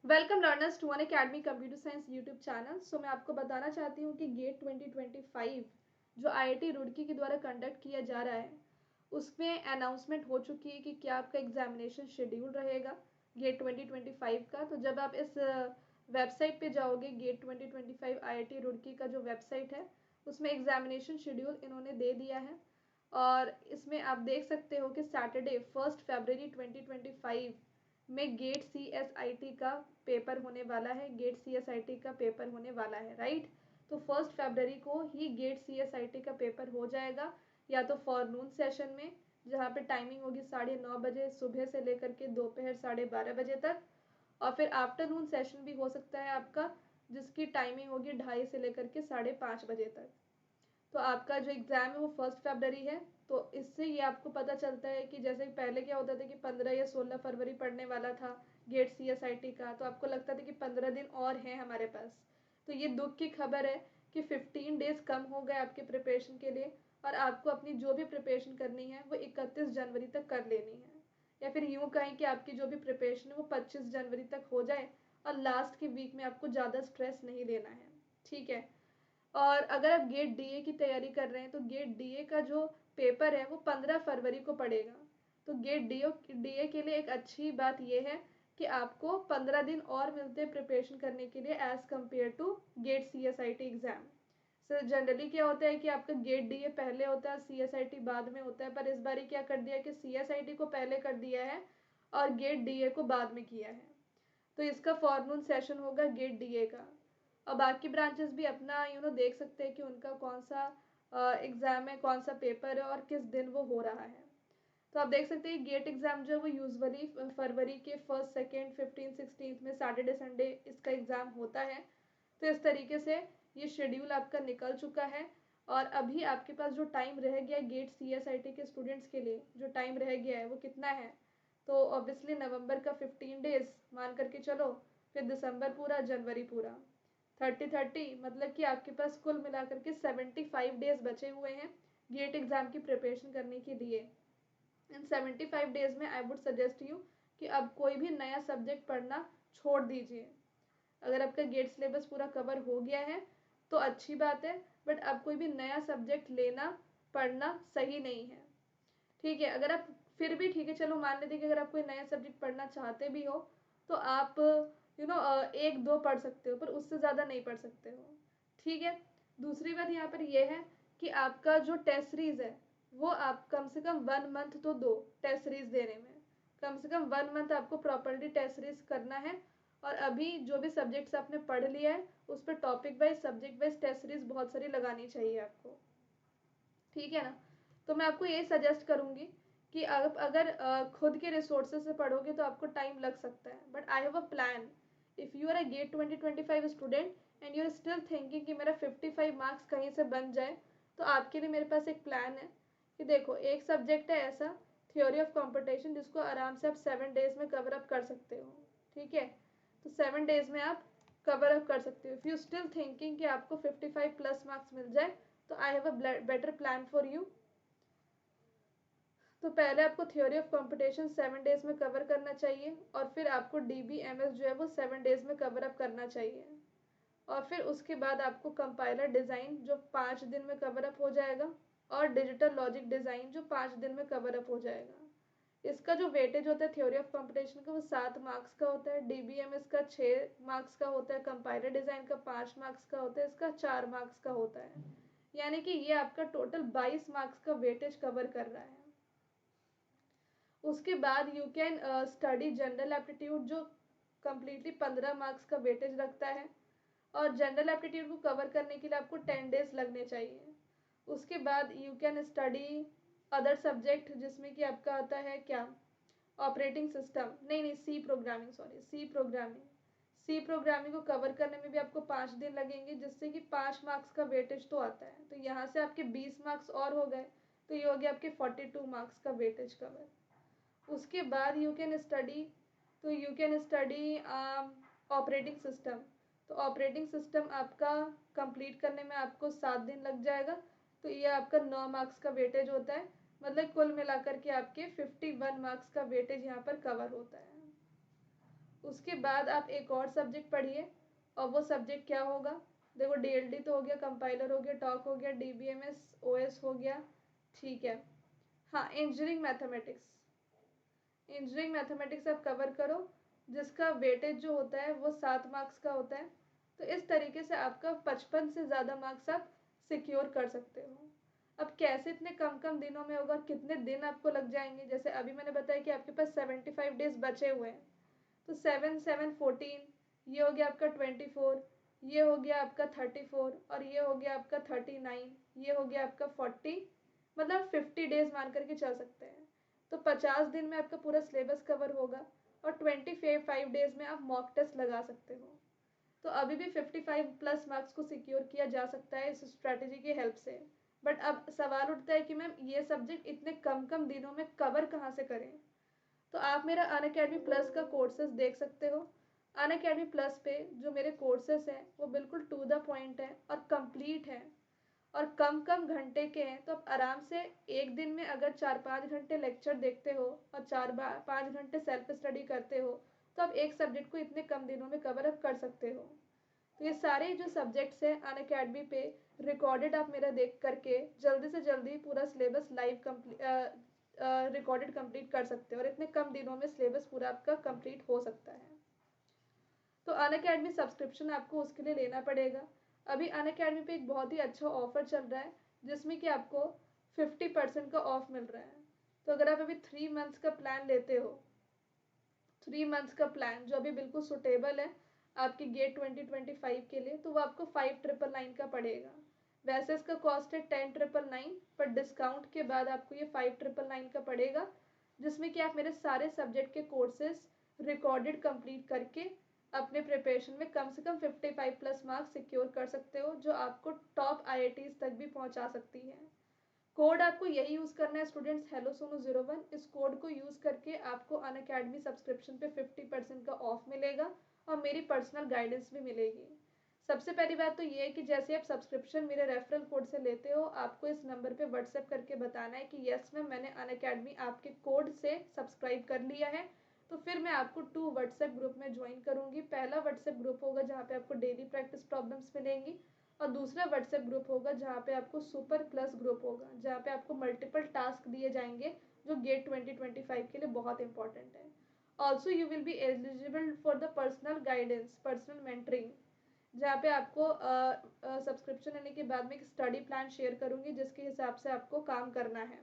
Welcome learners to Unacademy computer science YouTube channel. So मैं आपको बताना चाहती हूँ कि गेट 2025 जो आईआईटी रुड़की के द्वारा कंडक्ट किया जा रहा है उसमें अनाउंसमेंट हो चुकी है कि क्या आपका एग्जामिनेशन शेड्यूल रहेगा गेट 2025 का। तो जब आप इस वेबसाइट पे जाओगे, गेट 2025 आईआईटी रुड़की का जो वेबसाइट है उसमें एग्जामिनेशन शेड्यूल इन्होंने दे दिया है। और इसमें आप देख सकते हो कि सैटरडे 1 फरवरी 2025 में गेट CSIT का पेपर होने वाला है। गेट CSIT का पेपर होने वाला है, राइट। तो 1 फरवरी को ही गेट CSIT का पेपर हो जाएगा, या तो फॉरनून सेशन में जहाँ पे टाइमिंग होगी 9:30 बजे सुबह से लेकर के दोपहर 12:30 बजे तक, और फिर आफ्टरनून सेशन भी हो सकता है आपका, जिसकी टाइमिंग होगी 2:30 से लेकर के 5:30 बजे तक। तो आपका जो एग्ज़ाम है वो 1 फरवरी है। तो इससे ये आपको पता चलता है कि जैसे पहले क्या होता था कि 15 या 16 फरवरी पढ़ने वाला था गेट CSIT का, तो आपको लगता था कि 15 दिन और हैं हमारे पास। तो ये दुख की खबर है कि 15 डेज कम हो गए आपके प्रिपरेशन के लिए, और आपको अपनी जो भी प्रिपरेशन करनी है वो 31 जनवरी तक कर लेनी है। या फिर यूँ कहें कि आपकी जो भी प्रिपरेशन है वो 25 जनवरी तक हो जाए, और लास्ट के वीक में आपको ज़्यादा स्ट्रेस नहीं लेना है, ठीक है। और अगर आप गेट DA की तैयारी कर रहे हैं तो गेट DA का जो पेपर है वो 15 फरवरी को पड़ेगा। तो गेट DA के लिए एक अच्छी बात यह है कि आपको 15 दिन और मिलते हैं प्रिपरेशन करने के लिए as compare to GATE CSIT exam. Sir generally क्या होता है कि आपका गेट DA पहले होता है, CSIT बाद में होता है, पर इस बार क्या कर दिया कि CSIT को पहले कर दिया है और गेट DA को बाद में किया है। तो इसका फॉरनून सेशन होगा गेट DA का। और बाकी ब्रांचेस भी अपना देख सकते हैं कि उनका कौन सा एग्ज़ाम है, कौन सा पेपर है और किस दिन वो हो रहा है। तो आप देख सकते हैं गेट एग्ज़ाम जो है वो यूजुअली फरवरी के 1, 2, 15, 16 में सैटरडे संडे इसका एग्ज़ाम होता है। तो इस तरीके से ये शेड्यूल आपका निकल चुका है। और अभी आपके पास जो टाइम रह गया है गेट CSIT के स्टूडेंट्स के लिए, जो टाइम रह गया है वो कितना है? तो ऑब्वियसली नवंबर का 15 डेज मान करके चलो, फिर दिसंबर पूरा, जनवरी पूरा, 30-30, मतलब कि आपके पास कुल मिलाकर के 75 डेज बचे हुए हैं गेट एग्ज़ाम की प्रिपरेशन करने के लिए। इन 75 डेज में आई वुड सजेस्ट यू कि अब कोई भी नया सब्जेक्ट पढ़ना छोड़ दीजिए। अगर आपका गेट सिलेबस पूरा कवर हो गया है तो अच्छी बात है, बट अब कोई भी नया सब्जेक्ट लेना पढ़ना सही नहीं है, ठीक है। अगर आप फिर भी ठीक है, चलो मान लेते कि अगर आप कोई नया सब्जेक्ट पढ़ना चाहते भी हो तो आप एक दो पढ़ सकते हो, पर उससे ज़्यादा नहीं पढ़ सकते हो, ठीक है। दूसरी बात यहाँ पर यह है कि आपका जो टेस्ट सीरीज है वो आप कम से कम 1 मंथ तो दो टेस्ट सीरीज देने में। कम से कम 1 मंथ आपको प्रॉपरली टेस्ट सीरीज करना है। और अभी जो भी सब्जेक्ट्स आपने पढ़ लिया है उस पर topic wise subject wise test series बहुत सारी लगानी चाहिए आपको, ठीक है ना। तो मैं आपको ये सजेस्ट करूँगी कि आप अगर खुद के रिसोर्सेज से पढ़ोगे तो आपको टाइम लग सकता है, but I have a plan. If you are a GATE 2025 student and you are still thinking कि मेरा 55 मार्क्स कहीं से बन जाए, तो आपके लिए मेरे पास एक प्लान है कि देखो, एक सब्जेक्ट है ऐसा, थ्योरी ऑफ कंपटीशन, जिसको आराम से आप 7 डेज में कवर अप कर सकते हो, ठीक है। तो 7 डेज में आप कवर अप कर सकते हो। इफ़ यू स्टिल थिंकिंग कि आपको 55 प्लस मार्क्स मिल जाए, तो आई have a better plan for you. तो पहले आपको थ्योरी ऑफ कंपटीशन 7 डेज में कवर करना चाहिए, और फिर आपको DBMS जो है वो 7 डेज में कवर अप करना चाहिए। और फिर उसके बाद आपको कंपाइलर डिज़ाइन जो 5 दिन में कवर अप हो जाएगा, और डिजिटल लॉजिक डिज़ाइन जो 5 दिन में कवर अप हो जाएगा। इसका जो वेटेज होता है थ्योरी ऑफ कंपटीशन का वो 7 मार्क्स का होता है, DBMS का 6 मार्क्स का होता है, कंपाइलर डिज़ाइन का 5 मार्क्स का होता है, इसका 4 मार्क्स का होता है। यानी कि ये आपका टोटल 22 मार्क्स का वेटेज कवर कर रहा है। उसके बाद you can study general aptitude जो कम्प्लीटली 15 मार्क्स का वेटेज रखता है, और जनरल एप्टीट्यूड को कवर करने के लिए आपको 10 डेज लगने चाहिए। उसके बाद you can study other subject, जिसमें कि आपका आता है क्या, ऑपरेटिंग सिस्टम, नहीं C programming, sorry C programming को कवर करने में भी आपको 5 दिन लगेंगे, जिससे कि 5 मार्क्स का वेटेज तो आता है। तो यहाँ से आपके 20 मार्क्स और हो गए, तो ये हो गया आपके 42 मार्क्स का वेटेज कवर। उसके बाद you can study operating system. तो ऑपरेटिंग सिस्टम आपका कंप्लीट करने में आपको 7 दिन लग जाएगा। तो ये आपका 9 मार्क्स का वेटेज होता है, मतलब कुल मिलाकर के आपके 51 मार्क्स का वेटेज यहाँ पर कवर होता है। उसके बाद आप एक और सब्जेक्ट पढ़िए, और वो सब्जेक्ट क्या होगा? देखो, डीएलडी तो हो गया, कंपाइलर हो गया, टॉक हो गया, डीबीएमएस ओएस हो गया, ठीक है। हाँ, इंजीनियरिंग मैथमेटिक्स। इंजीनियरिंग मैथमेटिक्स आप कवर करो, जिसका वेटेज जो होता है वो 7 मार्क्स का होता है। तो इस तरीके से आपका 55 से ज़्यादा मार्क्स आप सिक्योर कर सकते हो। अब कैसे इतने कम कम दिनों में होगा, कितने दिन आपको लग जाएंगे? जैसे अभी मैंने बताया कि आपके पास 75 डेज बचे हुए हैं, तो 7 7 14, ये हो गया आपका 24, ये हो गया आपका 34, और ये हो गया आपका 39, ये हो गया आपका 40, मतलब 50 डेज मान करके चल सकते हैं। तो 50 दिन में आपका पूरा सिलेबस कवर होगा, और 25 डेज में आप मॉक टेस्ट लगा सकते हो। तो अभी भी 55+ मार्क्स को सिक्योर किया जा सकता है इस स्ट्रैटेजी की हेल्प से। बट अब सवाल उठता है कि मैम ये सब्जेक्ट इतने कम कम दिनों में कवर कहाँ से करें? तो आप मेरा अनअकैडमी प्लस का कोर्सेज देख सकते हो। अनअकैडमी प्लस पे जो मेरे कोर्सेज हैं वो बिल्कुल टू द पॉइंट है और कंप्लीट है, और कम कम घंटे के हैं। तो आप आराम से एक दिन में अगर 4 5 घंटे लेक्चर देखते हो और 4 5 घंटे सेल्फ स्टडी करते हो, तो आप एक सब्जेक्ट को इतने कम दिनों में कवर अप कर सकते हो। तो ये सारे जो सब्जेक्ट्स हैं अनअकैडमी पे रिकॉर्डेड आप मेरा देख करके जल्दी से जल्दी पूरा सिलेबस लाइव रिकॉर्डेड कंप्लीट कर सकते हो, और इतने कम दिनों में सिलेबस पूरा आपका कंप्लीट हो सकता है। तो अनअकैडमी सब्सक्रिप्शन आपको उसके लिए लेना पड़ेगा। अभी अनअकैडमी पे एक बहुत ही अच्छा ऑफर चल रहा है, जिसमें कि आपको 50% का ऑफ मिल रहा है। तो अगर आप अभी 3 मंथ्स का प्लान लेते हो, 3 मंथ्स का प्लान जो अभी बिल्कुल सुटेबल है आपकी गेट 2025 के लिए, तो वो आपको 5999 का पड़ेगा। वैसे इसका कॉस्ट है 10,999, पर डिस्काउंट के बाद आपको ये 5999 का पड़ेगा, जिसमें कि आप मेरे सारे सब्जेक्ट के कोर्सेज रिकॉर्डेड कंप्लीट करके अपने प्रिपरेशन में कम से कम 55+ मार्क्स सिक्योर कर सकते हो, जो आपको टॉप आईआईटीज तक भी पहुंचा सकती है। कोड आपको यही यूज़ करना है स्टूडेंट्स, हेलो सोनू 01। इस कोड को यूज़ करके आपको अनअकैडमी सब्सक्रिप्शन पे 50% का ऑफ मिलेगा, और मेरी पर्सनल गाइडेंस भी मिलेगी। सबसे पहली बात तो ये है कि जैसे आप सब्सक्रिप्शन मेरे रेफरल कोड से लेते हो, आपको इस नंबर पे व्हाट्सएप करके बताना है कि यस मैम मैंने अनअकैडमी आपके कोड से सब्सक्राइब कर लिया है। तो फिर मैं आपको 2 व्हाट्सएप ग्रुप में ज्वाइन करूँगी। पहला व्हाट्सएप ग्रुप होगा जहाँ पे आपको डेली प्रैक्टिस प्रॉब्लम्स मिलेंगी, और दूसरा व्हाट्सएप ग्रुप होगा जहाँ पे आपको सुपर प्लस ग्रुप होगा, जहाँ पे आपको मल्टीपल टास्क दिए जाएंगे, जो गेट 2025 के लिए बहुत इंपॉर्टेंट है। Also you will be eligible for the personal guidance, personal mentoring, जहाँ पे आपको सब्सक्रिप्शन लेने के बाद में एक स्टडी प्लान शेयर करूँगी, जिसके हिसाब से आपको काम करना है।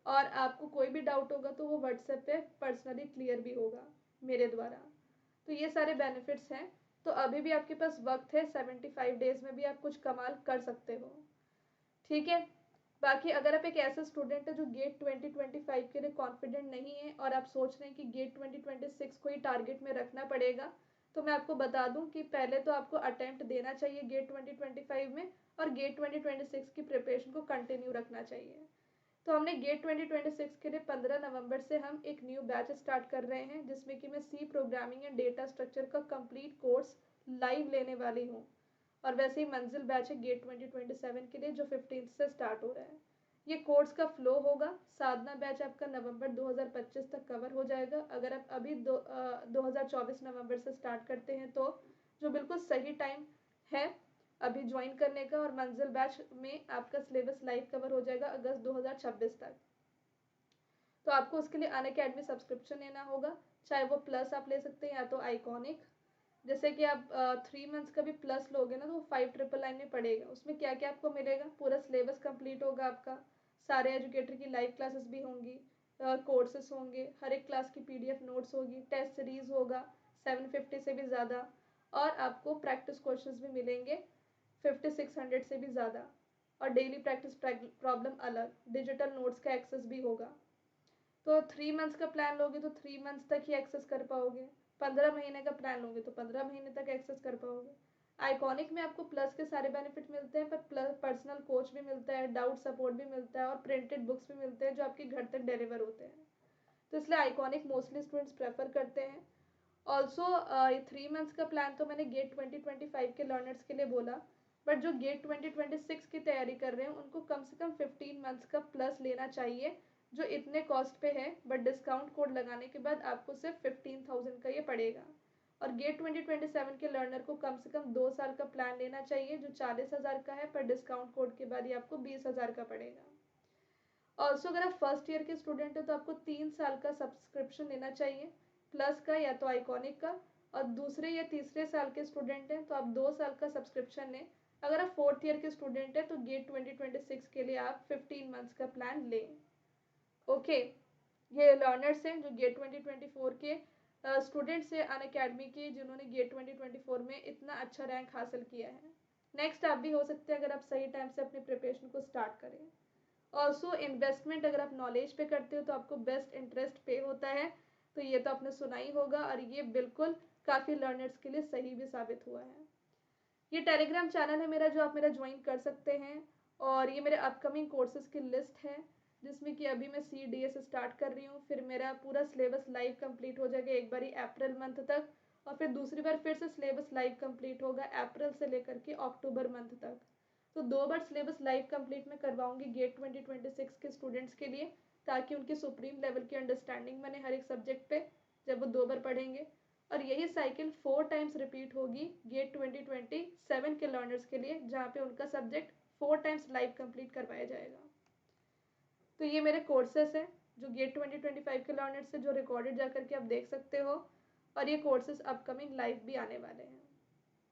और आपको कोई भी डाउट होगा तो वो व्हाट्सएप पे पर्सनली क्लियर भी होगा मेरे द्वारा। तो ये सारे बेनिफिट्स हैं। तो अभी भी आपके पास वक्त है, 75 डेज में भी आप कुछ कमाल कर सकते हो, ठीक है। बाकी अगर आप एक ऐसा स्टूडेंट है जो गेट 2025 के लिए कॉन्फिडेंट नहीं है, और आप सोच रहे हैं कि गेट 2026 को ही टारगेट में रखना पड़ेगा, तो मैं आपको बता दूं कि पहले तो आपको अटेम्प्ट देना चाहिए गेट 2025 में, और गेट 2026 की प्रिपरेशन को कंटिन्यू रखना चाहिए। तो हमने गेट 2026 के लिए 15 नवंबर से हम एक न्यू बैच स्टार्ट कर रहे हैं, जिसमें कि मैं C programming and data structure का कंप्लीट कोर्स लाइव लेने वाली हूँ। और वैसे ही मंजिल बैच है गेट 2027 के लिए, जो 15 से स्टार्ट हो रहा है। ये कोर्स का फ्लो होगा। साधना बैच आपका नवंबर 2025 तक कवर हो जाएगा। अगर आप अभी 2024 नवंबर से स्टार्ट करते हैं, तो जो बिल्कुल सही टाइम है अभी ज्वाइन करने का, और मंजिल बैच में आपका सिलेबस लाइव कवर हो जाएगा अगस्त 2026 तक। तो आपको उसके लिए अनअकैडमी सब्सक्रिप्शन लेना होगा, चाहे वो प्लस आप ले सकते हैं या तो आइकॉनिक। जैसे कि आप 3 मंथ्स का भी प्लस लोगे ना, तो वो 5999 में पड़ेगा। उसमें क्या क्या आपको मिलेगा? पूरा सिलेबस कंप्लीट होगा आपका, सारे एजुकेटर की लाइव क्लासेस भी होंगी, कोर्सेस होंगे, हर एक क्लास की पीडीएफ नोट्स होगी, टेस्ट सीरीज होगा 750 से भी ज़्यादा, और आपको प्रैक्टिस क्वेश्चंस भी मिलेंगे 5600 से भी ज़्यादा, और डेली प्रैक्टिस प्रॉब्लम अलग, डिजिटल नोट्स का एक्सेस भी होगा। तो 3 मंथ्स का प्लान लोगे तो 3 मंथ्स तक ही एक्सेस कर पाओगे। 15 महीने का प्लान लोगे तो 15 महीने तक एक्सेस कर पाओगे। आइकॉनिक में आपको प्लस के सारे बेनिफिट मिलते हैं, पर पर्सनल कोच भी मिलता है, डाउट सपोर्ट भी मिलता है, और प्रिंटेड बुक्स भी मिलते हैं जो आपके घर तक डिलीवर होते हैं। तो इसलिए आइकॉनिक मोस्टली स्टूडेंट्स प्रेफर करते हैं। ऑल्सो 3 मंथ्स का प्लान तो मैंने गेट 2025 के लर्नर्स के लिए बोला, बट जो गेट 2026 की तैयारी कर रहे हैं उनको कम से कम 15 मंथ्स का प्लस लेना चाहिए, जो इतने कॉस्ट पे है, बट डिस्काउंट कोड लगाने के बाद आपको सिर्फ 15,000 का ये पड़ेगा। और गेट 2027 के लर्नर को कम से कम 2 साल का प्लान लेना चाहिए जो 40,000 का है, पर डिस्काउंट कोड के बाद ये आपको 20,000 का पड़ेगा। ऑल्सो अगर आप फर्स्ट ईयर के स्टूडेंट हैं तो आपको 3 साल का सब्सक्रिप्शन लेना चाहिए, प्लस का या तो आइकॉनिक का। और दूसरे या तीसरे साल के स्टूडेंट हैं तो आप 2 साल का सब्सक्रिप्शन लें। अगर आप फोर्थ ईयर के स्टूडेंट हैं तो गेट 2026 के लिए आप 15 मंथ्स का प्लान लें। ओके, ये लर्नर्स हैं जो गेट 2024 के स्टूडेंट्स हैं अनअकैडमी के, जिन्होंने गेट 2024 में इतना अच्छा रैंक हासिल किया है। नेक्स्ट आप भी हो सकते हैं अगर आप सही टाइम से अपनी प्रिपरेशन को स्टार्ट करें। ऑल्सो इन्वेस्टमेंट अगर आप नॉलेज पे करते हो तो आपको बेस्ट इंटरेस्ट पे होता है, तो ये तो आपने सुना ही होगा, और ये बिल्कुल काफ़ी लर्नर्स के लिए सही भी साबित हुआ है। ये टेलीग्राम चैनल है मेरा जो आप मेरा ज्वाइन कर सकते हैं, और ये मेरे अपकमिंग कोर्सेज की लिस्ट है, जिसमें कि अभी मैं CDS स्टार्ट कर रही हूँ, फिर मेरा पूरा सिलेबस लाइव कंप्लीट हो जाएगा एक बारी अप्रैल मंथ तक, और फिर दूसरी बार फिर से सिलेबस लाइव कंप्लीट होगा अप्रैल से लेकर के अक्टूबर मंथ तक। तो 2 बार सिलेबस लाइव कंप्लीट मैं करवाऊंगी गेट 2026 के स्टूडेंट्स के लिए, ताकि उनकी सुप्रीम लेवल की अंडरस्टैंडिंग बने हर एक सब्जेक्ट पे जब वो 2 बार पढ़ेंगे। और यही साइकिल 4 टाइम्स रिपीट होगी गेट 2027 के लर्नर्स के लिए, जहाँ पे उनका सब्जेक्ट 4 टाइम्स लाइव कंप्लीट करवाया जाएगा। तो ये मेरे कोर्सेस हैं जो गेट 2025 के लर्नर्स से जो रिकॉर्डेड जा करके आप देख सकते हो, और ये कोर्सेज अपकमिंग लाइव भी आने वाले हैं।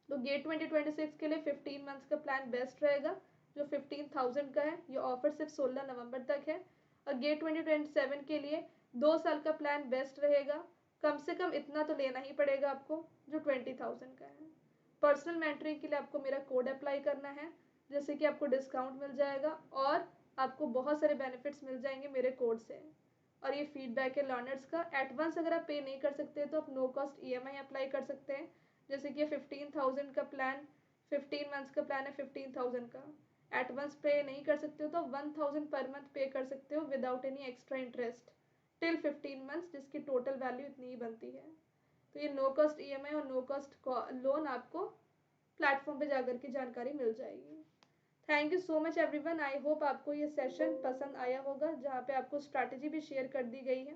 तो गेट 2026 के लिए 15 मंथ्स का प्लान बेस्ट रहेगा जो 15,000 का है। ये ऑफर सिर्फ 16 नवंबर तक है। और गेट 2027 के लिए 2 साल का प्लान बेस्ट रहेगा, कम से कम इतना तो लेना ही पड़ेगा आपको जो 20,000 का है। पर्सनल मेंटरिंग के लिए आपको मेरा कोड अप्लाई करना है, जैसे कि आपको डिस्काउंट मिल जाएगा और आपको बहुत सारे बेनिफिट्स मिल जाएंगे मेरे कोड से। और ये फीडबैक है लर्नर्स का। एडवांस अगर आप पे नहीं कर सकते तो आप नो कॉस्ट EMI अप्लाई कर सकते हैं, जैसे कि 15,000 का प्लान 15 मंथ्स का प्लान है 15,000 का। एडवांस पे नहीं कर सकते हो तो 1,000 पर मंथ पे कर सकते हो without any extra interest till 15 months, जिसकी टोटल वैल्यू इतनी ही बनती है। तो ये नो कॉस्ट EMI और नो कॉस्ट लोन आपको प्लेटफॉर्म पे जाकर की जानकारी मिल जाएगी। Thank you so much everyone. I hope आपको ये सेशन पसंद आया होगा, जहाँ पे आपको स्ट्रैटेजी भी शेयर कर दी गई है।